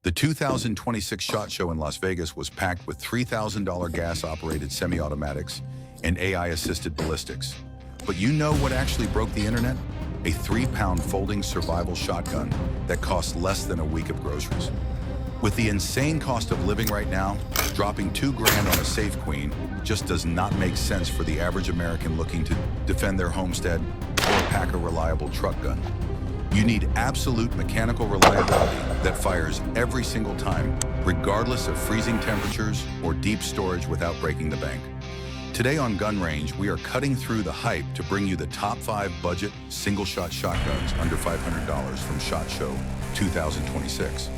The 2026 SHOT Show in Las Vegas was packed with $3,000 gas-operated semi-automatics and AI-assisted ballistics. But you know what actually broke the internet? A 3-pound folding survival shotgun that costs less than a week of groceries. With the insane cost of living right now, dropping $2 grand on a Safe Queen just does not make sense for the average American looking to defend their homestead or pack a reliable truck gun. You need absolute mechanical reliability that fires every single time, regardless of freezing temperatures or deep storage without breaking the bank. Today on Gun Range, we are cutting through the hype to bring you the top 5 budget single-shot shotguns under $500 from SHOT Show 2026.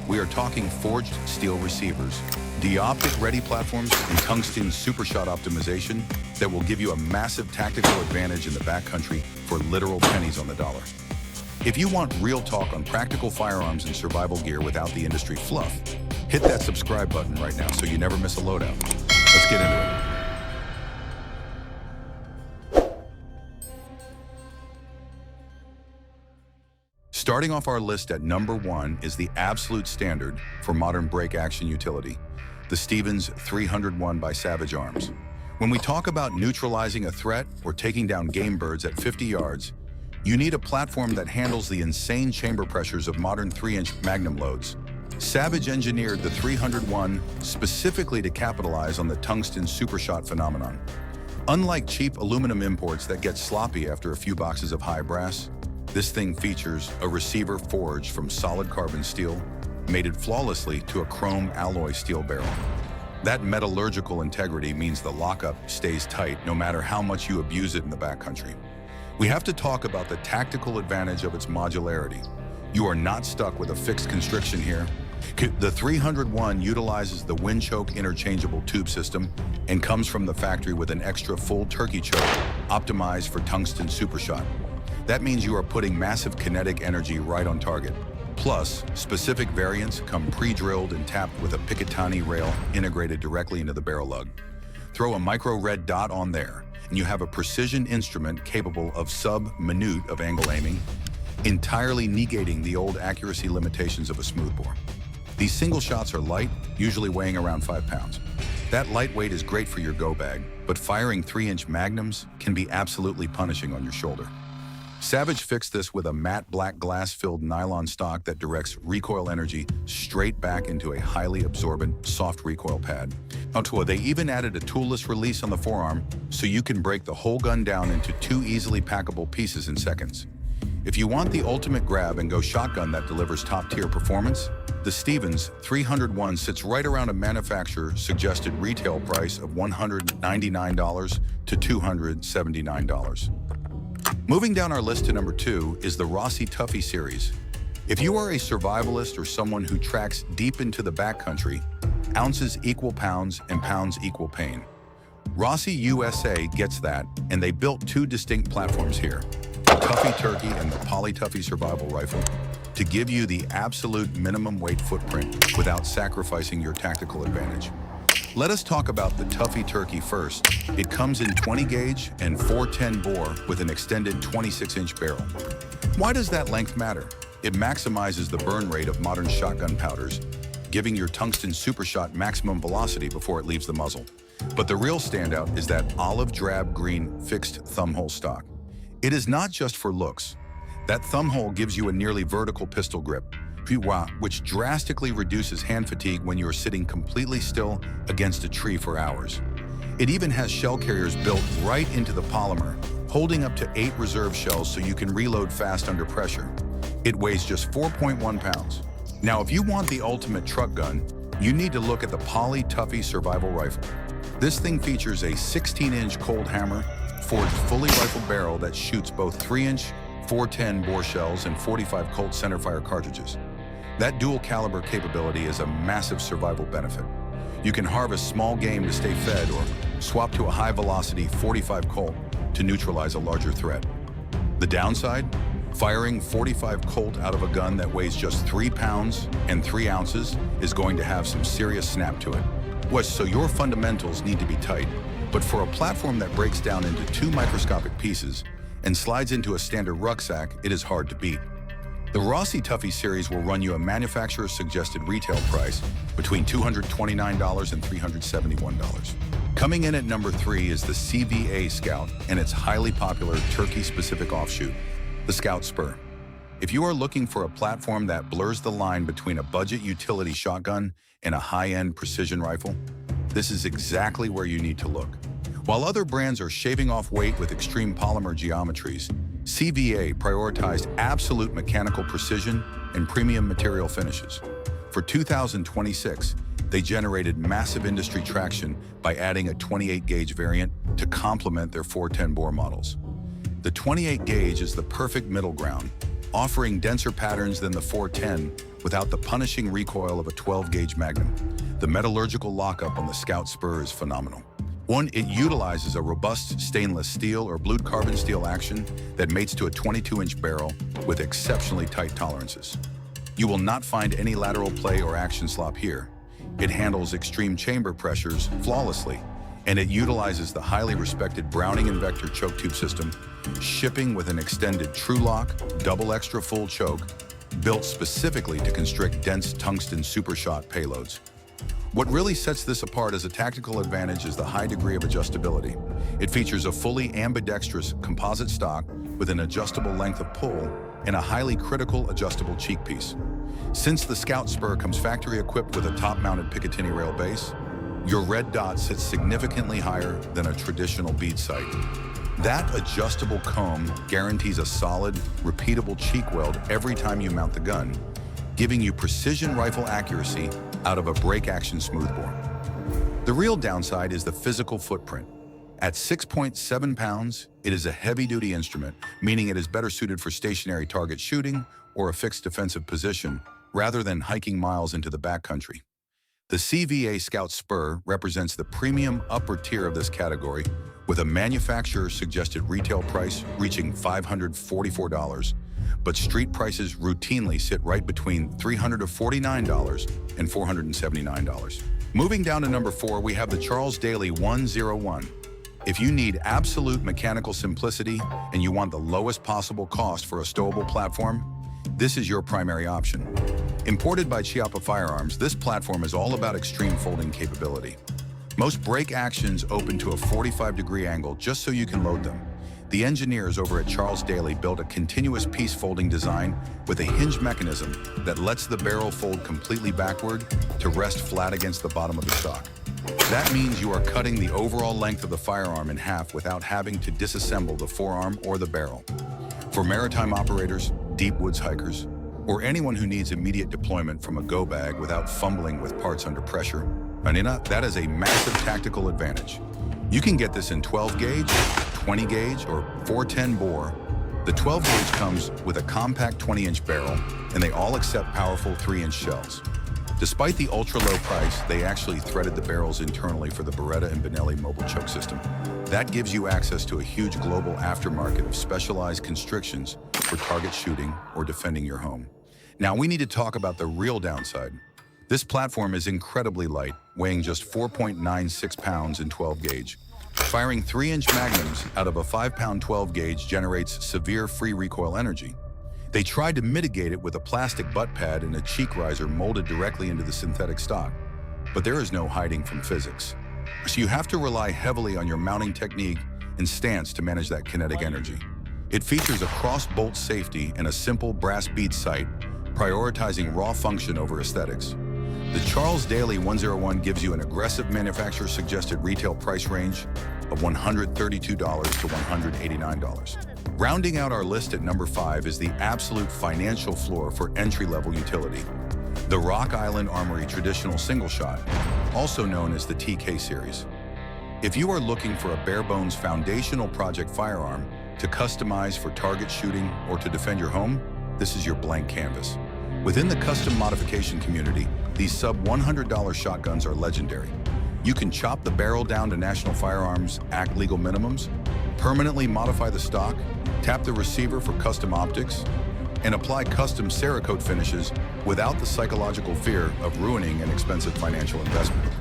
We are talking forged steel receivers, dioptic ready platforms, and tungsten super shot optimization that will give you a massive tactical advantage in the backcountry for literal pennies on the dollar. If you want real talk on practical firearms and survival gear without the industry fluff, hit that subscribe button right now so you never miss a loadout. Let's get into it. Starting off our list at number 1 is the absolute standard for modern break-action utility, the Stevens 301 by Savage Arms. When we talk about neutralizing a threat or taking down game birds at 50 yards, you need a platform that handles the insane chamber pressures of modern 3-inch Magnum loads. Savage engineered the 301 specifically to capitalize on the tungsten supershot phenomenon. Unlike cheap aluminum imports that get sloppy after a few boxes of high brass, this thing features a receiver forged from solid carbon steel, mated flawlessly to a chrome alloy steel barrel. That metallurgical integrity means the lockup stays tight no matter how much you abuse it in the backcountry. We have to talk about the tactical advantage of its modularity. You are not stuck with a fixed constriction here. The 301 utilizes the wind choke interchangeable tube system and comes from the factory with an extra full turkey choke optimized for tungsten supershot. That means you are putting massive kinetic energy right on target. Plus, specific variants come pre-drilled and tapped with a Picatinny rail integrated directly into the barrel lug. Throw a micro red dot on there, and you have a precision instrument capable of sub-minute of angle aiming, entirely negating the old accuracy limitations of a smoothbore. These single shots are light, usually weighing around 5 pounds. That lightweight is great for your go bag, but firing 3-inch magnums can be absolutely punishing on your shoulder. Savage fixed this with a matte black glass-filled nylon stock that directs recoil energy straight back into a highly absorbent, soft recoil pad. They even added a toolless release on the forearm so you can break the whole gun down into 2 easily packable pieces in seconds. If you want the ultimate grab and go shotgun that delivers top-tier performance, the Stevens 301 sits right around a manufacturer's suggested retail price of $199 to $279. Moving down our list to number 2 is the Rossi Tuffy series. If you are a survivalist or someone who tracks deep into the backcountry, ounces equal pounds and pounds equal pain. Rossi USA gets that, and they built 2 distinct platforms here, the Tuffy Turkey and the Poly Tuffy Survival Rifle, to give you the absolute minimum weight footprint without sacrificing your tactical advantage. Let us talk about the Tuffy Turkey first. It comes in 20 gauge and 410 bore with an extended 26-inch barrel. Why does that length matter? It maximizes the burn rate of modern shotgun powders, giving your tungsten supershot maximum velocity before it leaves the muzzle. But the real standout is that olive drab green fixed thumbhole stock. It is not just for looks. That thumbhole gives you a nearly vertical pistol grip, which drastically reduces hand fatigue when you're sitting completely still against a tree for hours. It even has shell carriers built right into the polymer, holding up to 8 reserve shells so you can reload fast under pressure. It weighs just 4.1 pounds. Now, if you want the ultimate truck gun, you need to look at the Poly Tuffy Survival Rifle. This thing features a 16-inch cold hammer, forged fully rifled barrel that shoots both 3-inch 410 bore shells and 45 Colt centerfire cartridges. That dual caliber capability is a massive survival benefit. You can harvest small game to stay fed or swap to a high velocity 45 Colt to neutralize a larger threat. The downside? Firing 45 Colt out of a gun that weighs just 3 pounds and 3 ounces is going to have some serious snap to it. So your fundamentals need to be tight, but for a platform that breaks down into 2 microscopic pieces and slides into a standard rucksack, it is hard to beat. The Rossi Tuffy series will run you a manufacturer-suggested retail price between $229 and $371. Coming in at number 3 is the CVA Scout and its highly popular Turkey-specific offshoot, the Scout Spur. If you are looking for a platform that blurs the line between a budget utility shotgun and a high-end precision rifle, this is exactly where you need to look. While other brands are shaving off weight with extreme polymer geometries, CVA prioritized absolute mechanical precision and premium material finishes. For 2026, they generated massive industry traction by adding a 28-gauge variant to complement their 410 bore models. The 28 gauge is the perfect middle ground, offering denser patterns than the 410 without the punishing recoil of a 12-gauge Magnum. The metallurgical lockup on the Scout Spur is phenomenal. It utilizes a robust stainless steel or blued carbon steel action that mates to a 22-inch barrel with exceptionally tight tolerances. You will not find any lateral play or action slop here. It handles extreme chamber pressures flawlessly, and it utilizes the highly respected Browning and Vector choke tube system, shipping with an extended TrueLock double extra full choke built specifically to constrict dense tungsten supershot payloads. What really sets this apart as a tactical advantage is the high degree of adjustability. It features a fully ambidextrous composite stock with an adjustable length of pull and a highly critical adjustable cheek piece. Since the Scout Spur comes factory equipped with a top-mounted Picatinny rail base, your red dot sits significantly higher than a traditional bead sight. That adjustable comb guarantees a solid, repeatable cheek weld every time you mount the gun, giving you precision rifle accuracy out of a break-action smoothbore. The real downside is the physical footprint. At 6.7 pounds, it is a heavy-duty instrument, meaning it is better suited for stationary target shooting or a fixed defensive position, rather than hiking miles into the backcountry. The CVA Scout Spur represents the premium upper tier of this category, with a manufacturer-suggested retail price reaching $544, but street prices routinely sit right between $349 and $479. Moving down to number 4, we have the Charles Daly 101. If you need absolute mechanical simplicity and you want the lowest possible cost for a stowable platform, this is your primary option. Imported by Chiappa Firearms, this platform is all about extreme folding capability. Most break actions open to a 45-degree angle just so you can load them. The engineers over at Charles Daly built a continuous piece folding design with a hinge mechanism that lets the barrel fold completely backward to rest flat against the bottom of the stock. That means you are cutting the overall length of the firearm in half without having to disassemble the forearm or the barrel. For maritime operators, deep woods hikers, or anyone who needs immediate deployment from a go bag without fumbling with parts under pressure, that is a massive tactical advantage. You can get this in 12 gauge, 20 gauge, or 410 bore. The 12 gauge comes with a compact 20-inch barrel, and they all accept powerful 3-inch shells. Despite the ultra-low price, they actually threaded the barrels internally for the Beretta and Benelli mobile choke system. That gives you access to a huge global aftermarket of specialized constrictions for target shooting or defending your home. Now we need to talk about the real downside. This platform is incredibly light, weighing just 4.96 pounds in 12 gauge. Firing 3-inch magnums out of a 5-pound 12 gauge generates severe free recoil energy. They tried to mitigate it with a plastic butt pad and a cheek riser molded directly into the synthetic stock, but there is no hiding from physics. So you have to rely heavily on your mounting technique and stance to manage that kinetic energy. It features a cross-bolt safety and a simple brass bead sight, prioritizing raw function over aesthetics. The Charles Daly 101 gives you an aggressive manufacturer-suggested retail price range of $132 to $189. Rounding out our list at number 5 is the absolute financial floor for entry-level utility, the Rock Island Armory Traditional Single Shot, also known as the TK series. If you are looking for a bare-bones foundational project firearm to customize for target shooting or to defend your home, this is your blank canvas. Within the custom modification community, these sub-$100 shotguns are legendary. You can chop the barrel down to National Firearms Act legal minimums, permanently modify the stock, tap the receiver for custom optics, and apply custom Cerakote finishes without the psychological fear of ruining an expensive financial investment.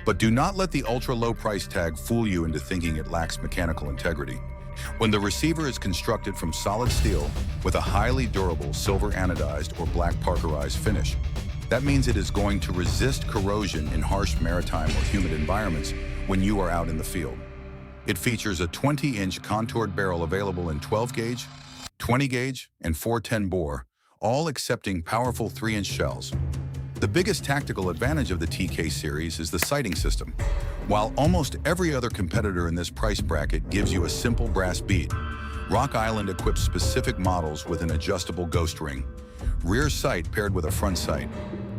But do not let the ultra-low price tag fool you into thinking it lacks mechanical integrity. When the receiver is constructed from solid steel with a highly durable silver anodized or black parkerized finish, that means it is going to resist corrosion in harsh maritime or humid environments when you are out in the field. It features a 20-inch contoured barrel available in 12-gauge, 20-gauge, and 410 bore, all accepting powerful 3-inch shells. The biggest tactical advantage of the TK series is the sighting system. While almost every other competitor in this price bracket gives you a simple brass bead, Rock Island equips specific models with an adjustable ghost ring. Rear sight paired with a front sight.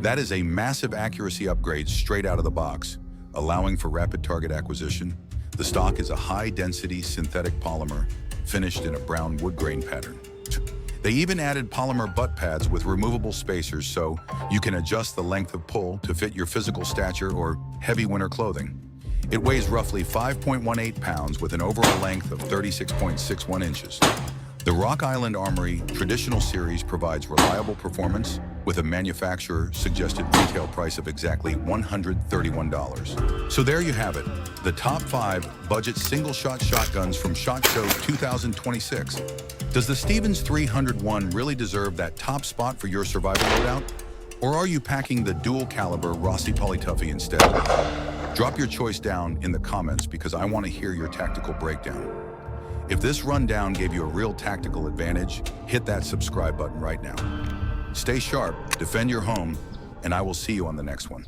That is a massive accuracy upgrade straight out of the box, allowing for rapid target acquisition. The stock is a high-density synthetic polymer finished in a brown wood grain pattern. They even added polymer butt pads with removable spacers so you can adjust the length of pull to fit your physical stature or heavy winter clothing. It weighs roughly 5.18 pounds with an overall length of 36.61 inches. The Rock Island Armory Traditional Series provides reliable performance with a manufacturer-suggested retail price of exactly $131. So there you have it, the top 5 budget single-shot shotguns from SHOT Show 2026. Does the Stevens 301 really deserve that top spot for your survival loadout? Or are you packing the dual-caliber Rossi Tuffy instead? Drop your choice down in the comments because I want to hear your tactical breakdown. If this rundown gave you a real tactical advantage, hit that subscribe button right now. Stay sharp, defend your home, and I will see you on the next one.